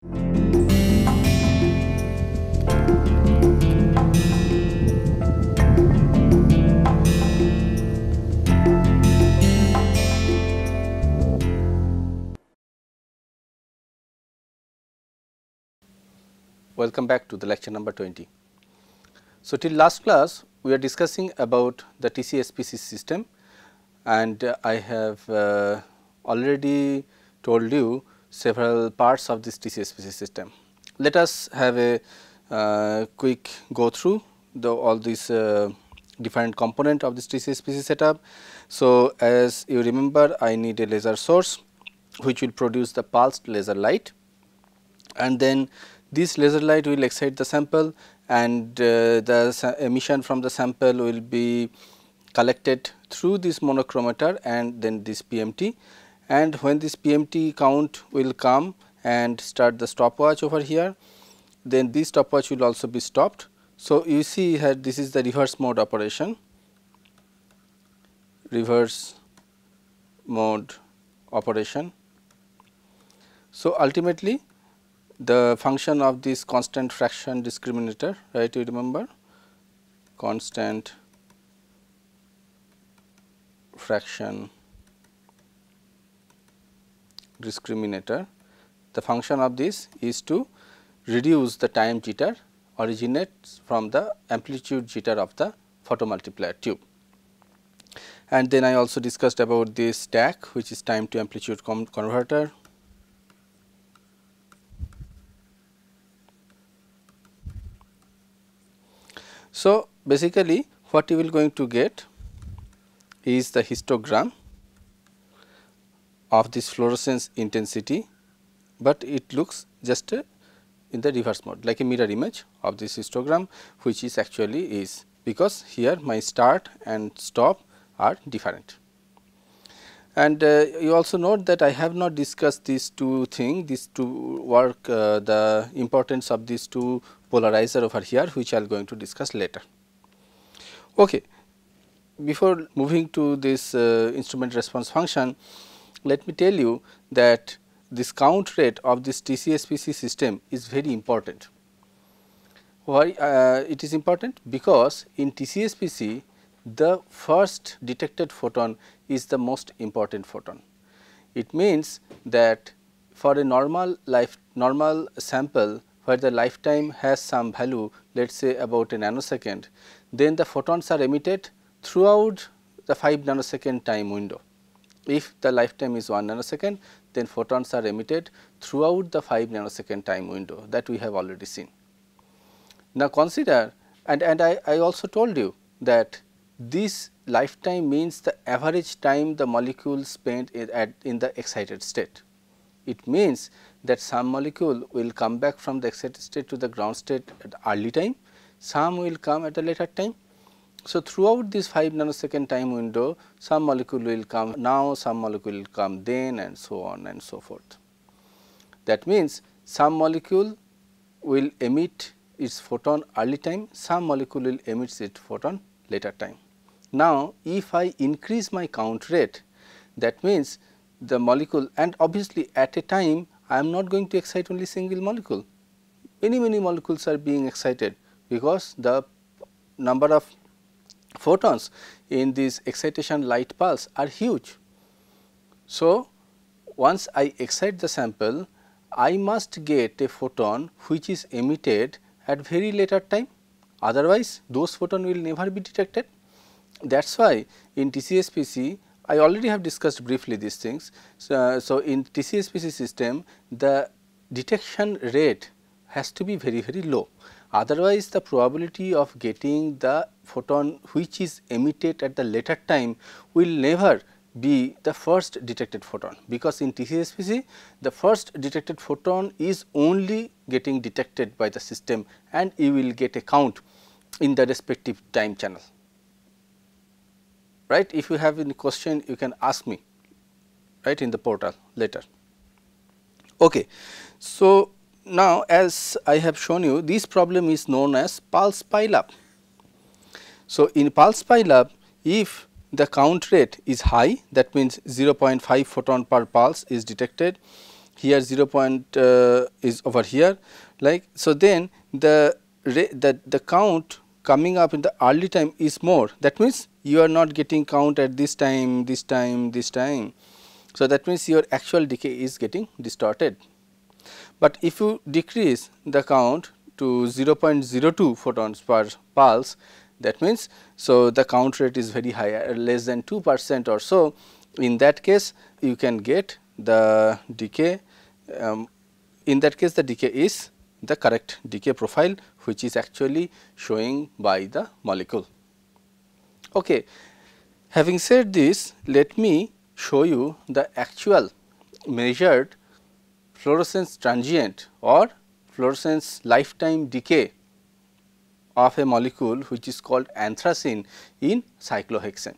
Welcome back to the lecture number 20. So, till last class we are discussing about the TC-SPC system, and I have already told you several parts of this TC-SPC system. Let us have a quick go through all these different component of this TC-SPC setup. So, as you remember, I need a laser source which will produce the pulsed laser light, and then this laser light will excite the sample, and the emission from the sample will be collected through this monochromator and then this PMT, and when this PMT count will come and start the stopwatch over here, then this stopwatch will also be stopped. So, you see here this is the reverse mode operation, So, ultimately the function of this constant fraction discriminator, right, you remember constant fraction discriminator, the function of this is to reduce the time jitter originates from the amplitude jitter of the photomultiplier tube. And then I also discussed about this stack, which is time to amplitude converter. So, basically what you will going to get is the histogram of this fluorescence intensity, but it looks just in the reverse mode, like a mirror image of this histogram, which is actually is, because here my start and stop are different. And you also note that I have not discussed these two things, these two work, the importance of these two polarizer over here, which I am going to discuss later. Okay. Before moving to this instrument response function, let me tell you that this count rate of this TC-SPC system is very important. Why it is important? Because in TC-SPC the first detected photon is the most important photon. It means that for a normal sample where the lifetime has some value, let us say about a nanosecond, then the photons are emitted throughout the 5 nanosecond time window. If the lifetime is 1 nanosecond, then photons are emitted throughout the 5 nanosecond time window, that we have already seen. Now, consider, and I also told you that this lifetime means the average time the molecule spent in the excited state. It means that some molecule will come back from the excited state to the ground state at early time, some will come at a later time. So, throughout this 5 nanosecond time window, some molecule will come now, some molecule will come then, and so on and so forth. That means, some molecule will emit its photon early time, some molecule will emit its photon later time. Now, if I increase my count rate, that means the molecule, and obviously at a time I am not going to excite only single molecule, many molecules are being excited, because the number of photons in this excitation light pulse are huge. So, once I excite the sample, I must get a photon which is emitted at very later time, otherwise those photon will never be detected. That is why in TC-SPC I already have discussed briefly these things. So, in TC-SPC system the detection rate has to be very low, otherwise the probability of getting the photon which is emitted at the later time will never be the first detected photon, because in TC-SPC the first detected photon is only getting detected by the system, and you will get a count in the respective time channel. Right? If you have any question, you can ask me, right, in the portal later. Okay. So, now as I have shown you, this problem is known as pulse pileup. So, in pulse pileup, if the count rate is high, that means 0.5 photon per pulse is detected. here 0 point is over here, like so. Then the count coming up in the early time is more. That means you are not getting count at this time, this time, this time. So that means your actual decay is getting distorted. But if you decrease the count to 0.02 photons per pulse, that means so the count rate is very high, less than 2% or so. In that case, you can get the decay. In that case, the decay is the correct decay profile, which is actually showing by the molecule. Okay. Having said this, let me show you the actual measured fluorescence transient or fluorescence lifetime decay of a molecule which is called anthracene in cyclohexane.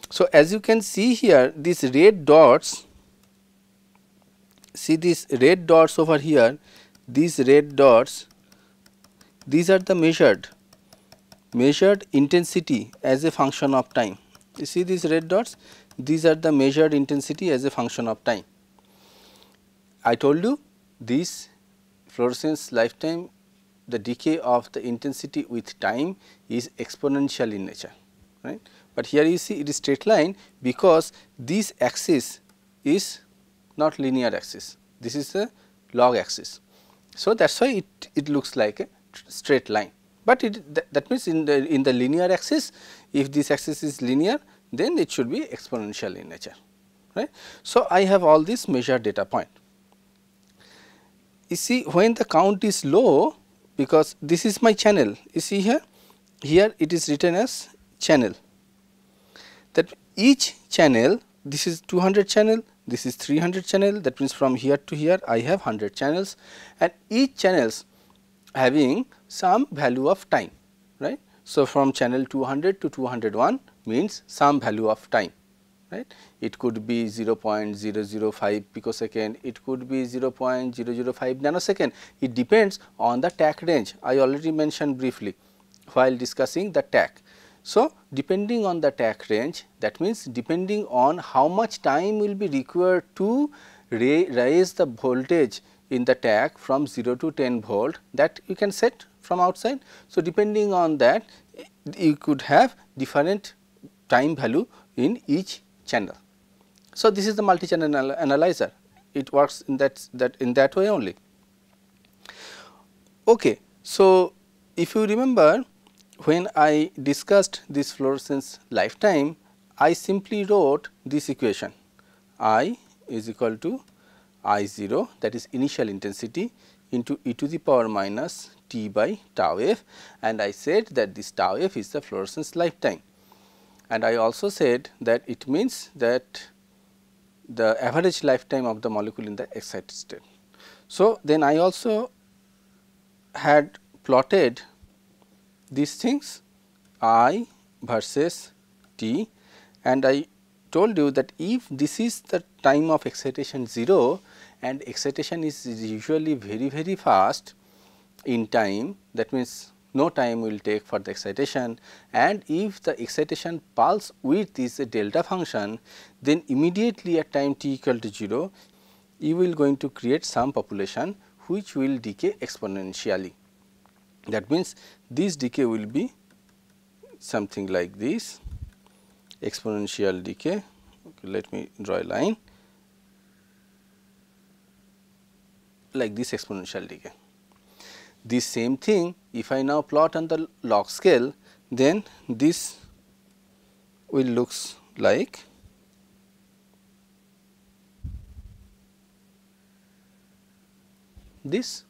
So, as you can see here, these red dots, see these red dots over here, these red dots, these are the measured intensity as a function of time. You see these red dots, these are the measured intensity as a function of time. I told you this fluorescence lifetime, the decay of the intensity with time is exponential in nature, right. But here you see it is straight line, because this axis is not linear axis, this is a log axis. So, that is why it looks like a straight line, but that means in the linear axis, if this axis is linear, then it should be exponential in nature, right. So, I have all these measured data point. You see, when the count is low, because this is my channel, you see here it is written as channel, that each channel, this is 200 channel, this is 300 channel, that means from here to here I have 100 channels, and each channels having some value of time, right. So, from channel 200 to 201 means some value of time, right. It could be 0.005 picosecond, it could be 0.005 nanosecond, it depends on the TAC range. I already mentioned briefly while discussing the TAC. So, depending on the TAC range, that means depending on how much time will be required to raise the voltage in the TAC from 0 to 10 volt, that you can set from outside. So, depending on that, you could have different time value in each channel. So, this is the multi-channel analyzer, it works in that way only. Okay. So, if you remember, when I discussed this fluorescence lifetime, I simply wrote this equation, I is equal to I 0, that is initial intensity, into e to the power minus t by tau f, and I said that this tau f is the fluorescence lifetime. And I also said that it means that the average lifetime of the molecule in the excited state. So, then I also had plotted these things, I versus t, and I told you that if this is the time of excitation 0 and excitation is usually very fast in time, that means no time will take for the excitation, and if the excitation pulse width is a delta function, then immediately at time t equal to 0, you will going to create some population which will decay exponentially. That means this decay will be something like this, exponential decay. Okay, let me draw a line like this, exponential decay. This same thing, if I now plot on the log scale, then this will looks like this.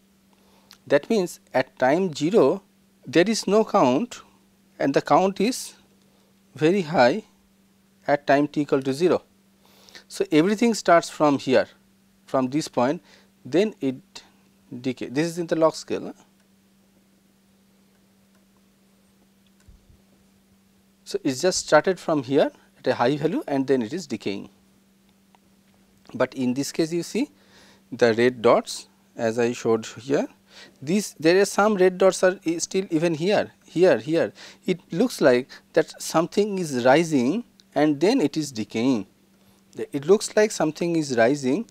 That means at time 0 there is no count, and the count is very high at time t equal to 0. So, everything starts from here, from this point, then it decay. This is in the log scale. So, it just started from here at a high value and then it is decaying. But in this case you see the red dots as I showed here, there are some red dots are still even here. It looks like that something is rising and then it is decaying. It looks like something is rising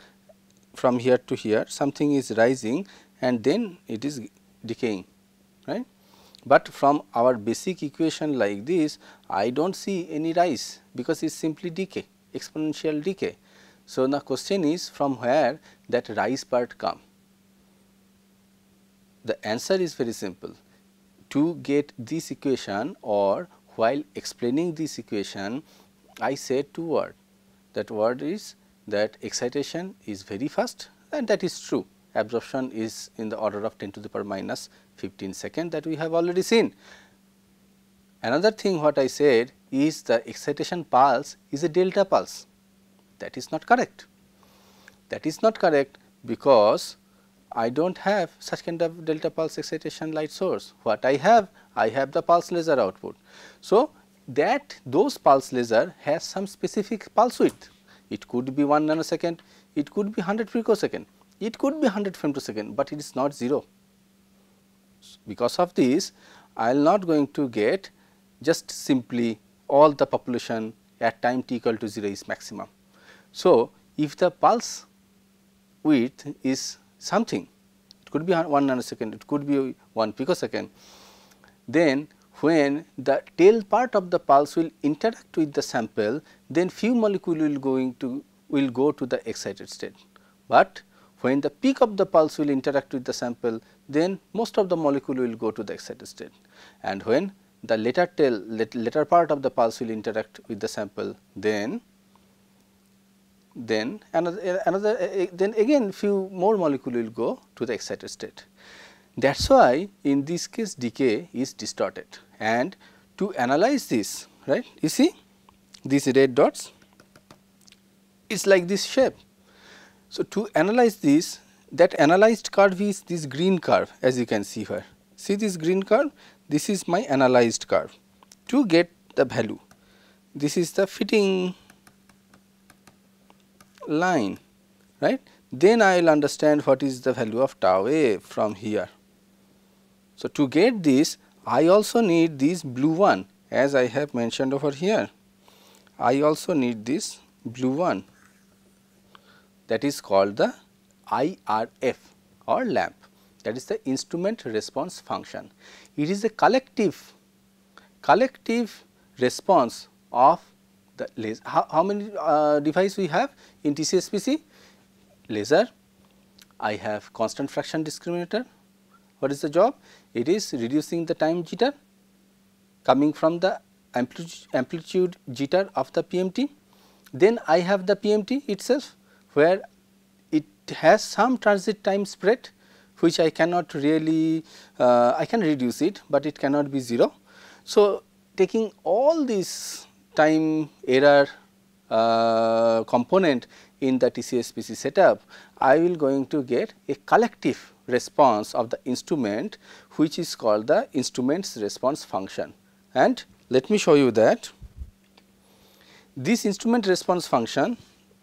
from here to here, something is rising and then it is decaying, right. But from our basic equation like this, I do not see any rise, because it is simply decay, exponential decay. So, the question is from where that rise part come? The answer is very simple. To get this equation, or while explaining this equation, I said two words. That word is that excitation is very fast, and that is true. Absorption is in the order of 10 to the power minus 15 second, that we have already seen. Another thing what I said is the excitation pulse is a delta pulse. That is not correct. That is not correct because I do not have such kind of delta pulse excitation light source. What I have the pulse laser output. So, that those pulse laser has some specific pulse width. It could be 1 nanosecond, it could be 100 picosecond, it could be 100 femtosecond, but it is not 0. Because of this, I am not going to get just simply all the population at time t equal to 0 is maximum. So, if the pulse width is something, it could be 1 nanosecond, it could be 1 picosecond, then when the tail part of the pulse will interact with the sample, then few molecule will go to the excited state. But when the peak of the pulse will interact with the sample, then most of the molecule will go to the excited state, and when the later part of the pulse will interact with the sample, then again few more molecule will go to the excited state. That is why in this case decay is distorted, and to analyze this, right, you see these red dots, it is like this shape. So, to analyze this, that analyzed curve is this green curve, as you can see here. See this green curve, this is my analyzed curve. To get the value, this is the fitting line, right. Then I will understand what is the value of tau A from here. So, to get this, I also need this blue one, as I have mentioned over here. I also need this blue one, that is called the IRF or lamp, that is the instrument response function. It is a collective response of the laser. How many device we have in TCSPC? Laser, I have constant fraction discriminator. What is the job? It is reducing the time jitter coming from the amplitude jitter of the PMT. Then I have the PMT itself, where it has some transit time spread, which I cannot really, I can reduce it, but it cannot be 0. So, taking all these time error component in the TCSPC setup, I will going to get a collective response of the instrument, which is called the instrument's response function. And let me show you that this instrument response function,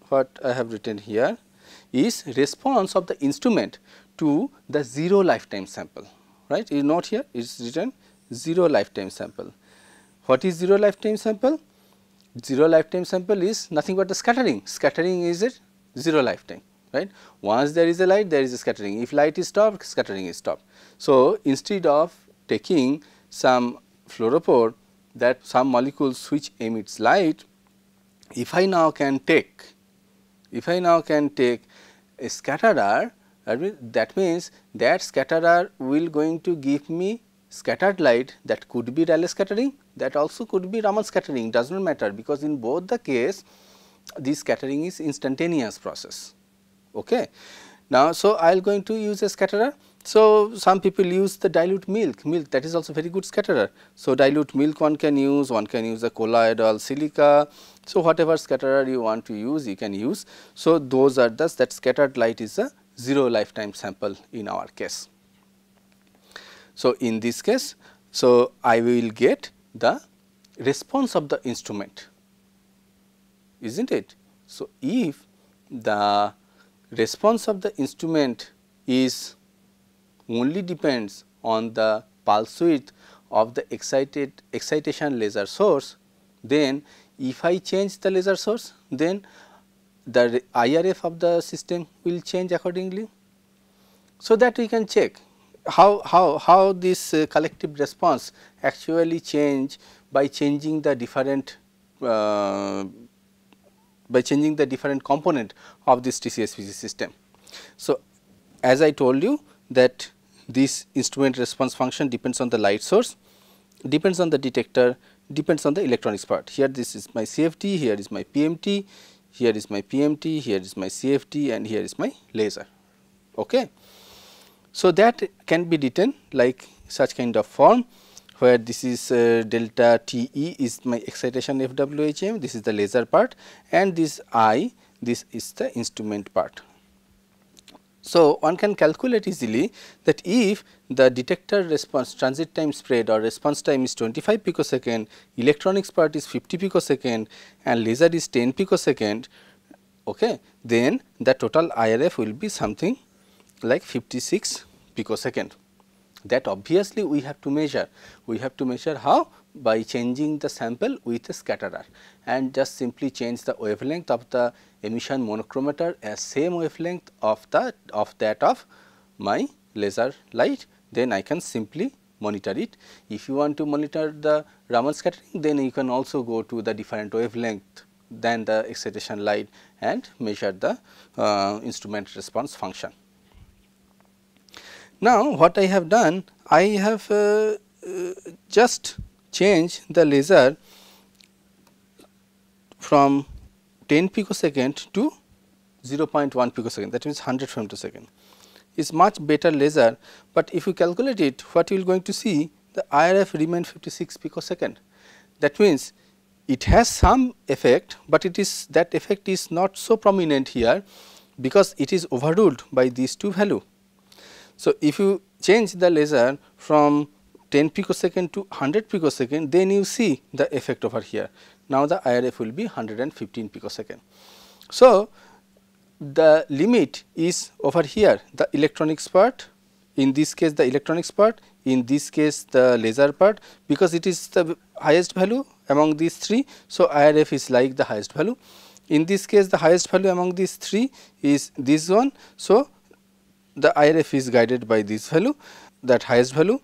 what I have written here, is response of the instrument to the 0 lifetime sample, right. You note here it is written 0 lifetime sample. What is 0 lifetime sample? 0 lifetime sample is nothing but the scattering. Scattering is it 0 lifetime, right. Once there is a light, there is a scattering. If light is stopped, scattering is stopped. So, instead of taking some fluorophore, that some molecules which emits light, if I now can take a scatterer, that means that scatterer will going to give me scattered light. That could be Rayleigh scattering, that also could be Raman scattering, does not matter, because in both the case this scattering is instantaneous process. Okay. Now, so I will going to use a scatterer. So, some people use the dilute milk, that is also very good scatterer. So, dilute milk one can use a colloidal silica. So, whatever scatterer you want to use, you can use. So, those are thus that scattered light is a 0 lifetime sample in our case. So, in this case, so I will get the response of the instrument, is not it. So, if the response of the instrument is only depends on the pulse width of the excitation laser source, then if I change the laser source, then the IRF of the system will change accordingly. So that we can check how this collective response actually change by changing the different component of this TCSPC system. So as I told you that this instrument response function depends on the light source, depends on the detector, depends on the electronics part. Here this is my CFT, here is my PMT, here is my PMT, here is my CFT, and here is my laser. Okay. So that can be written like such kind of form, where this is delta TE is my excitation FWHM, this is the laser part, and this I, this is the instrument part. So one can calculate easily that if the detector response transit time spread or response time is 25 picosecond, electronics part is 50 picosecond, and laser is 10 picosecond, okay, then the total IRF will be something like 56 picosecond. That obviously we have to measure. We have to measure how? By changing the sample with a scatterer, and just simply change the wavelength of the emission monochromator as same wavelength of that of my laser light, then I can simply monitor it. If you want to monitor the Raman scattering, then you can also go to the different wavelength than the excitation light and measure the instrument response function. Now what I have done, I have just changed the laser from 10 picosecond to 0.1 picosecond, that means 100 femtosecond. Is much better laser, but if you calculate it, what you will going to see, the IRF remain 56 picosecond. That means it has some effect, but it is that effect is not so prominent here, because it is overruled by these two value. So if you change the laser from 10 picosecond to 100 picosecond, then you see the effect over here. Now the IRF will be 115 picosecond. So the limit is over here, the electronics part, in this case the electronics part, in this case the laser part, because it is the highest value among these three. So IRF is like the highest value. In this case the highest value among these three is this one. So the IRF is guided by this value, that highest value.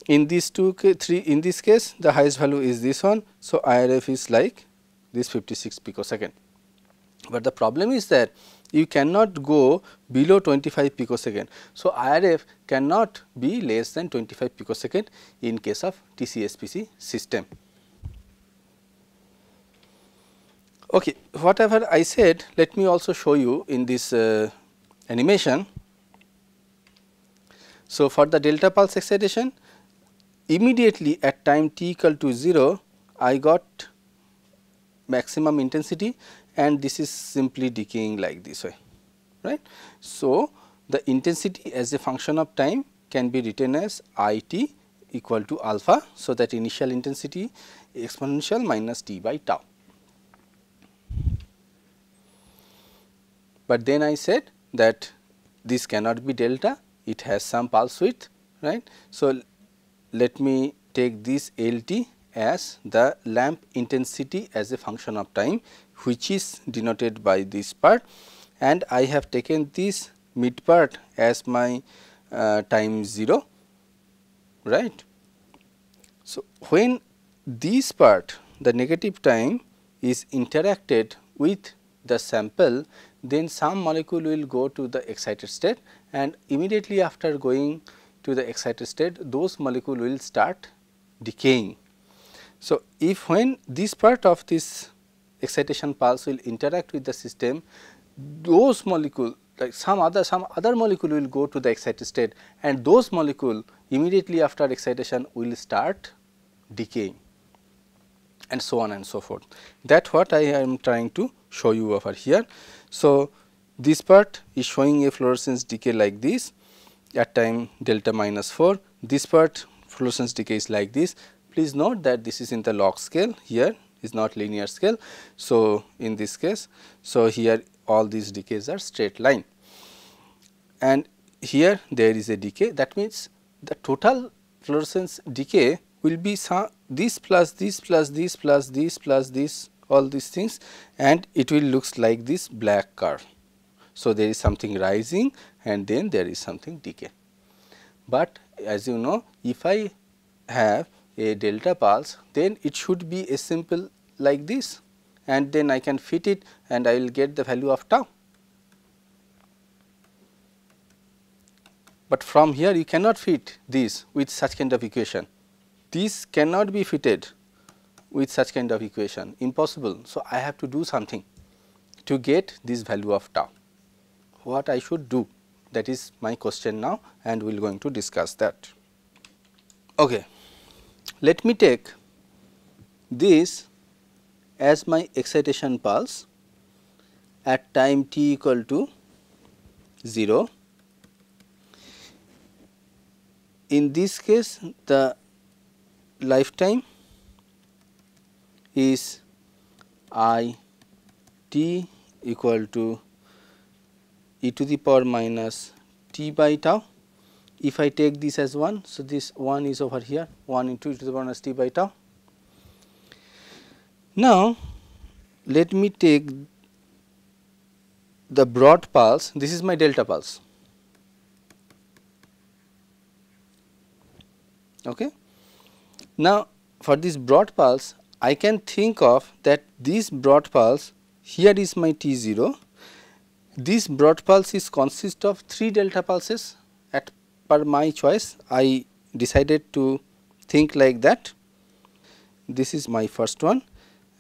In these in this case the highest value is this one. So IRF is like this 56 picosecond. But the problem is that you cannot go below 25 picosecond. So IRF cannot be less than 25 picosecond in case of TCSPC system. Okay, whatever I said, let me also show you in this animation. So for the delta pulse excitation, immediately at time t equal to 0, I got maximum intensity, and this is simply decaying like this way, right. So the intensity as a function of time can be written as IT equal to alpha. So that initial intensity exponential minus t by tau. But then I said that this cannot be delta, it has some pulse width, right. So let me take this LT as the lamp intensity as a function of time, which is denoted by this part, and I have taken this mid part as my time 0, right. So when this part, the negative time, is interacted with the sample, then some molecule will go to the excited state, and immediately after going to the excited state, those molecule will start decaying. So if when this part of this excitation pulse will interact with the system, those molecule, like some other molecule will go to the excited state, and those molecule immediately after excitation will start decaying, and so on and so forth. That what I am trying to show you over here. So this part is showing a fluorescence decay like this at time delta minus 4. This part fluorescence decay is like this. Please note that this is in the log scale, here is not linear scale. So in this case, so here all these decays are straight line, and here there is a decay. That means the total fluorescence decay will be this plus this plus this plus this plus this all these things, and it will looks like this black curve. So, there is something rising and then there is something decay. But as you know, if I have a delta pulse, then it should be a simple like this, and then I can fit it and I will get the value of tau. But from here you cannot fit this with such kind of equation. This cannot be fitted with such kind of equation, impossible. So, I have to do something to get this value of tau. What I should do? That is my question now, and we are going to discuss that. Okay. Let me take this as my excitation pulse at time t equal to 0. In this case, the lifetime is I t equal to e to the power minus t by tau. If I take this as 1, so this 1 is over here, 1 into e to the power minus t by tau. Now, let me take the broad pulse, this is my delta pulse. Okay. Now, for this broad pulse, I can think of that this broad pulse, here is my T0. This broad pulse is consist of 3 delta pulses at per my choice. I decided to think like that. This is my first one,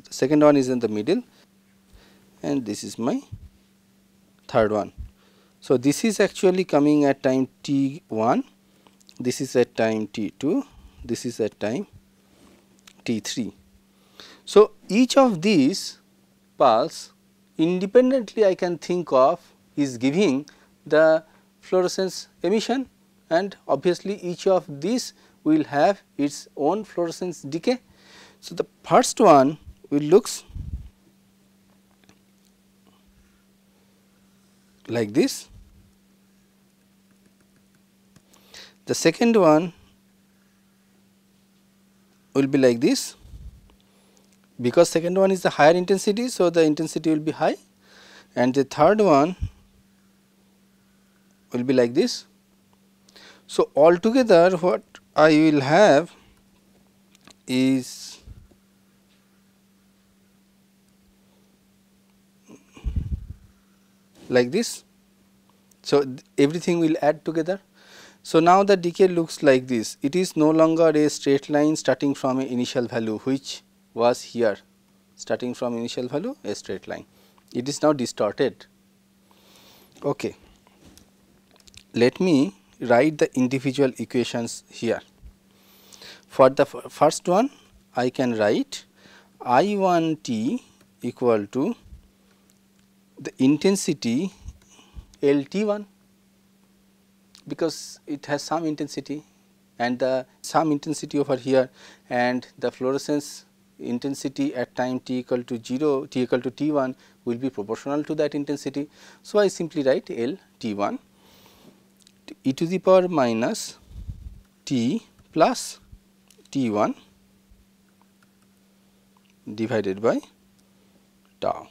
the second one is in the middle, and this is my third one. So, this is actually coming at time t1, this is at time t2, this is at time t3. So, each of these pulse independently I can think of is giving the fluorescence emission, and obviously each of these will have its own fluorescence decay. So, the first one will looks like this, the second one will be like this, because second one is the higher intensity. So, the intensity will be high, and the third one will be like this. So, altogether what I will have is like this. So, everything will add together. So, now the decay looks like this. It is no longer a straight line starting from an initial value, which was here starting from initial value a straight line. It is now distorted. Okay. Let me write the individual equations here. For the first one, I can write I1t equal to the intensity LT1, because it has some intensity and the some intensity over here, and the fluorescence intensity at time t equal to 0, t equal to T1 will be proportional to that intensity. So, I simply write LT1 e to the power minus t plus T1 divided by tau.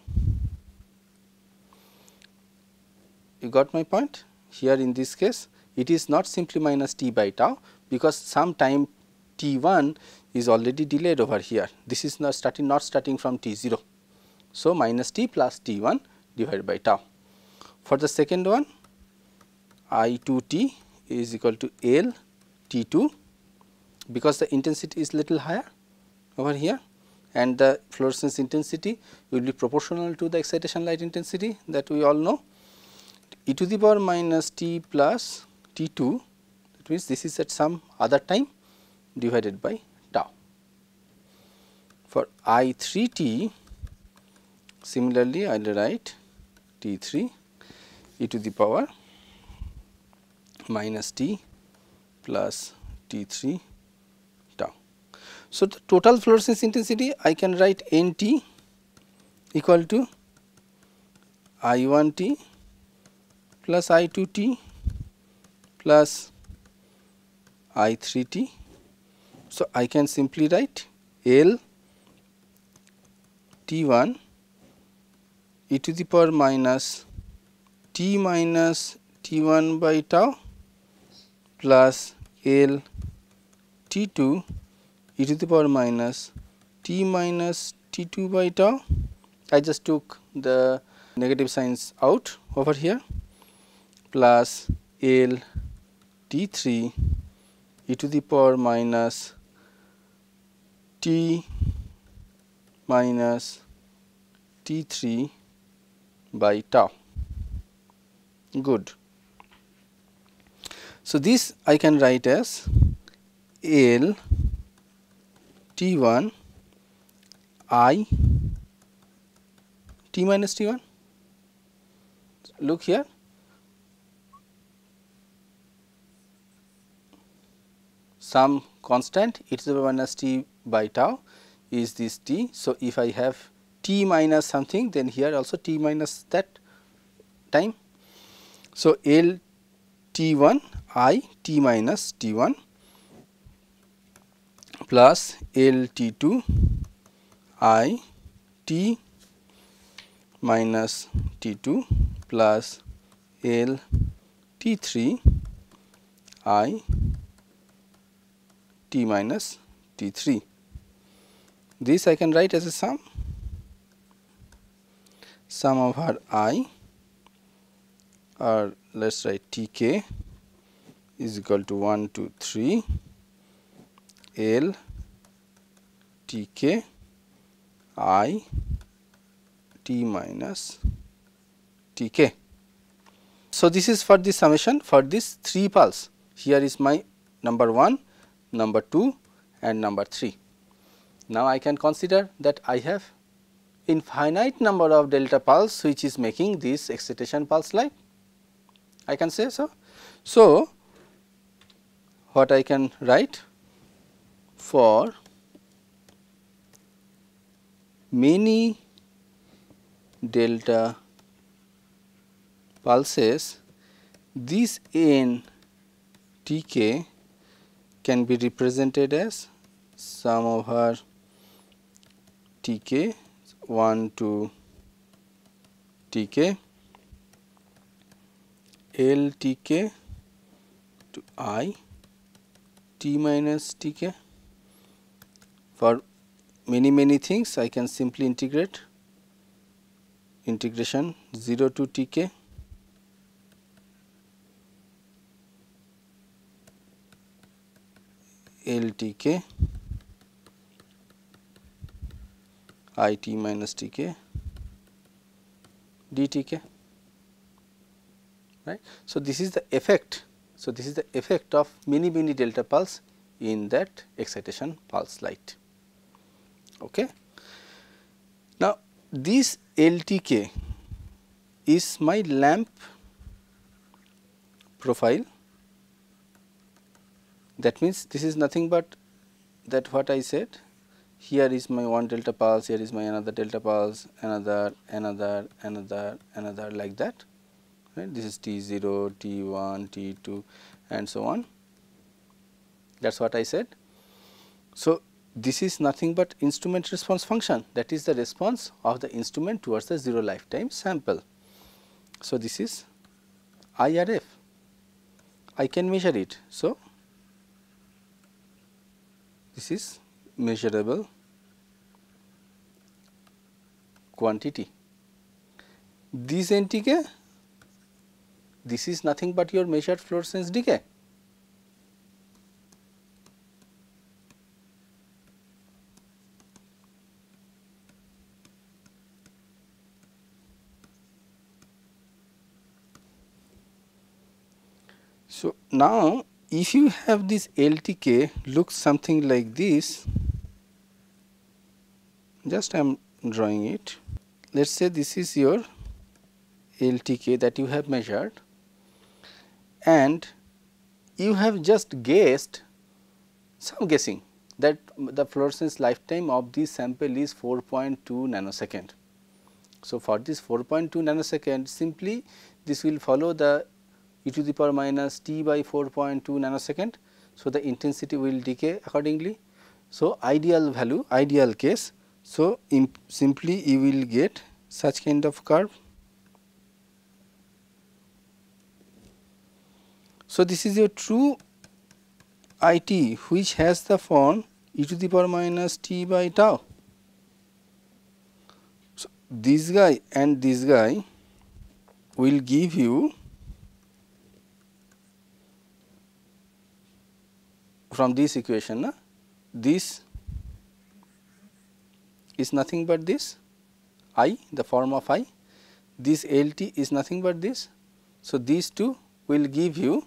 You got my point? Here in this case, it is not simply minus t by tau, because some time T1 is already delayed over here. This is not starting from T0. So, minus t plus T1 divided by tau. For the second one, I2t is equal to L T2, because the intensity is little higher over here, and the fluorescence intensity will be proportional to the excitation light intensity, that we all know. E to the power minus t plus T2, that means this is at some other time, divided by tau. For I3t, similarly I will write T3 e to the power minus t plus T3 tau. So, the total fluorescence intensity I can write NT equal to I1t plus I2t plus I3t. So, I can simply write L T1 e to the power minus T minus T1 by tau plus L T2 e to the power minus T minus T2 by tau. I just took the negative signs out over here, plus L T3 e to the power minus T minus T3 by tau. Good. So, this I can write as L T1 I T minus T1. Look here, some constant e to the power minus T by tau is this T. So, if I have T minus something, then here also T minus that time. So, L T1 I T minus T1 plus L T2 I T minus T2 plus L T3 I T minus T3. This I can write as a sum over I, or let us write Tk is equal to 1 to 3 L Tk I T minus Tk. So, this is for the summation for this 3 pulse. Here is my number 1, number 2 and number 3. Now, I can consider that I have infinite number of delta pulse which is making this excitation pulse line. I can say so. So, what I can write, for many delta pulses, this n Tk can be represented as sum over Tk 1 to Tk L Tk to I T minus Tk. For many things I can simply integrate, integration 0 to Tk L Tk I T minus Tk dTk, right. So, this is the effect. So, this is the effect of many delta pulse in that excitation pulse light. Okay. Now, this LTK is my lamp profile. That means, this is nothing but that what I said, here is my one delta pulse, here is my another delta pulse, another like that, right. This is T0, T1, T2 and so on. That is what I said. So, this is nothing but instrument response function, that is the response of the instrument towards the 0 lifetime sample. So, this is IRF, I can measure it. So, this is measurable quantity. This NTK, this is nothing but your measured fluorescence decay. So, now if you have this LTK looks something like this, just I am drawing it. Let us say this is your LTK that you have measured, and you have just guessed, some guessing, that the fluorescence lifetime of this sample is 4.2 nanosecond. So, for this 4.2 nanosecond, simply this will follow the e to the power minus t by 4.2 nanosecond. So, the intensity will decay accordingly. So, ideal value, ideal case. So, simply you will get such kind of curve. So, this is your true IT which has the form e to the power minus t by tau. So, this guy and this guy will give you from this equation, na? This is nothing but this I, the form of I, this LT is nothing but this. So, these two will give you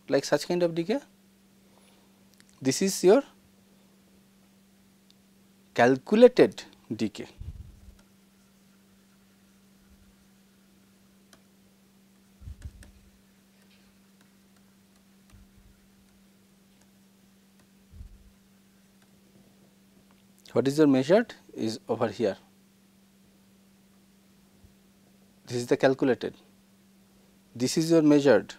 like such kind of decay. This is your calculated decay. What is your measured is over here. This is the calculated. This is your measured.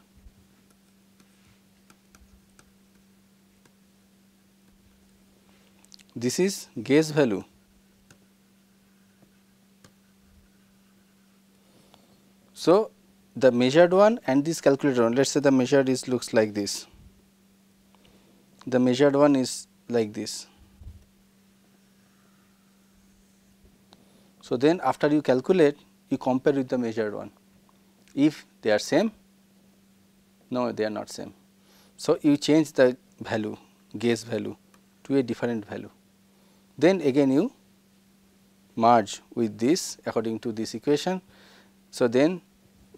This is gauge value. So, the measured one and this calculated one, let us say the measured is looks like this, the measured one is like this. So, then after you calculate, you compare with the measured one. If they are same, no, they are not same. So, you change the value, gauge value to a different value. Then again you merge with this according to this equation. So, then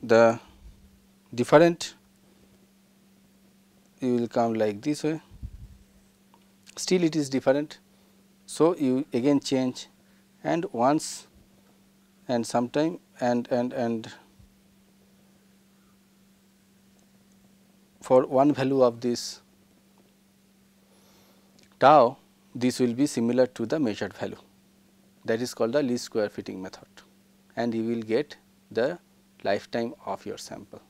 the different you will come like this way, still it is different. So, you again change and once and sometime and for one value of this tau, this will be similar to the measured value, that is called the least square fitting method, and you will get the lifetime of your sample.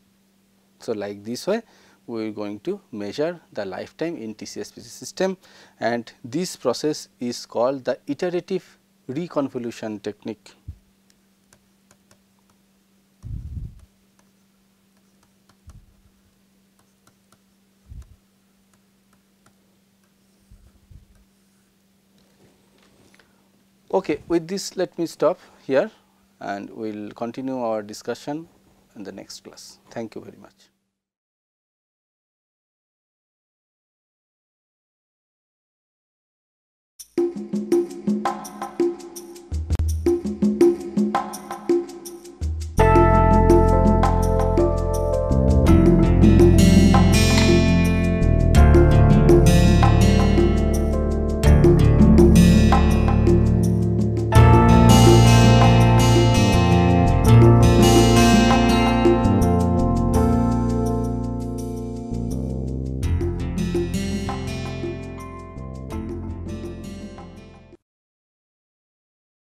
So, like this way we are going to measure the lifetime in TCS/PC system, and this process is called the iterative reconvolution technique. Okay, with this let me stop here and we will continue our discussion in the next class. Thank you very much.